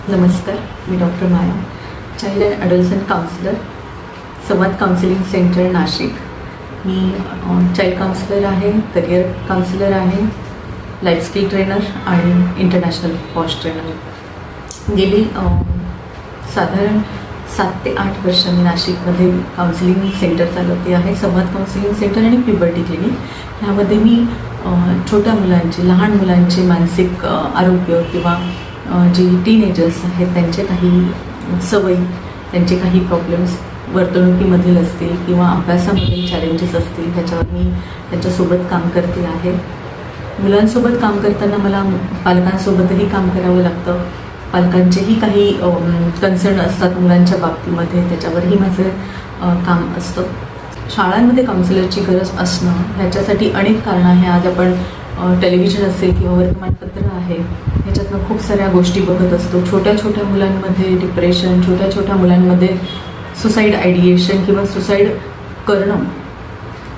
नमस्कार, मी doctor Maya, child and adolescent counsellor, Samvad counselling centre Nashik. मी चाइल्ड काउन्सिलर आहे, करिअर काउन्सिलर आहे, लाईफ स्किल ट्रेनर आणि इंटरनॅशनल पॉश ट्रेनर. गेली साधारण 7 ते 8 वर्ष मी नाशिकमध्ये काउन्सिलिंग सेंटर चालवते आहे, संवाद काउन्सिलिंग सेंटर आणि प्युबर्टी क्लिनिक. ह्यामध्ये मी छोट्या मुलांची, लहान मुलांचे मानसिक आरोग्य किंवा जी टीनेजर्स आहेत त्यांचे काही सवयी, त्यांचे काही प्रॉब्लेम्स वर्तणुकीमधील असतील किंवा अभ्यासामधील चॅलेंजेस असतील ह्याच्यावर मी त्यांच्यासोबत काम करते आहे. मुलांसोबत काम करताना मला पालकांसोबतही काम करावं लागतं. पालकांचेही काही कन्सर्न असतात मुलांच्या बाबतीमध्ये, त्याच्यावरही माझं काम असतं. शाळांमध्ये काउन्सिलरची गरज असणं ह्याच्यासाठी अनेक कारणं आहे. आज आपण टेलिव्हिजन असेल किंवा वर्तमानपत्र आहे, ह्याच्यातनं खूप साऱ्या गोष्टी बघत असतो. छोट्या छोट्या मुलांमध्ये डिप्रेशन, छोट्या छोट्या मुलांमध्ये सुसाईड आयडिएशन किंवा सुसाईड करणं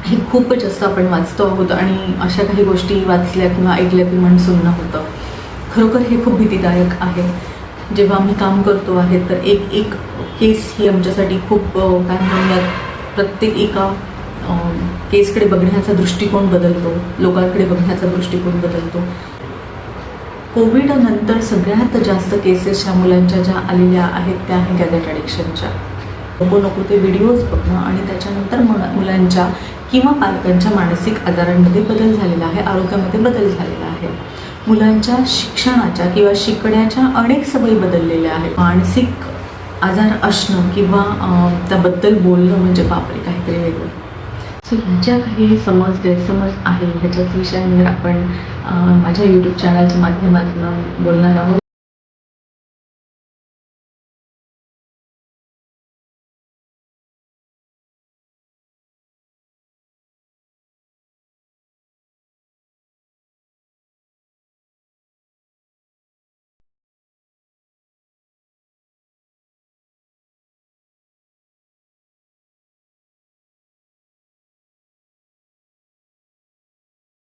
हे खूपच जास्त आपण वाचतो आहोत. आणि अशा काही गोष्टी वाचल्या किंवा ऐकल्या की मन सुन्न होतं. खरोखर हे खूप भीतीदायक आहे. जेव्हा आम्ही काम करतो आहे तर एक एक केस ही आमच्यासाठी खूप काय म्हणूयात, प्रत्येक एका केसकडे बघण्याचा दृष्टिकोन बदलतो, लोकांकडे बघण्याचा दृष्टिकोन बदलतो. कोविडनंतर सगळ्यात जास्त केसेस ह्या मुलांच्या ज्या आलेल्या आहेत त्या आहे गॅजेट ॲडिक्शनच्या. नको ते व्हिडिओज बघणं आणि त्याच्यानंतर मुलांच्या किंवा पालकांच्या मानसिक आजारांमध्ये बदल झालेला आहे, आरोग्यामध्ये बदल झालेला आहे. मुलांच्या शिक्षणाच्या किंवा शिकण्याच्या अनेक सवयी बदललेल्या आहेत. मानसिक आजार असणं किंवा त्याबद्दल बोलणं म्हणजे बापरे काहीतरी वेगळं. सो ह्याच्या काही समज गैरसमज आहे ह्याच्याच विषयांवर आपण माझ्या यूट्यूब चॅनलच्या माध्यमातून बोलणार आहोत.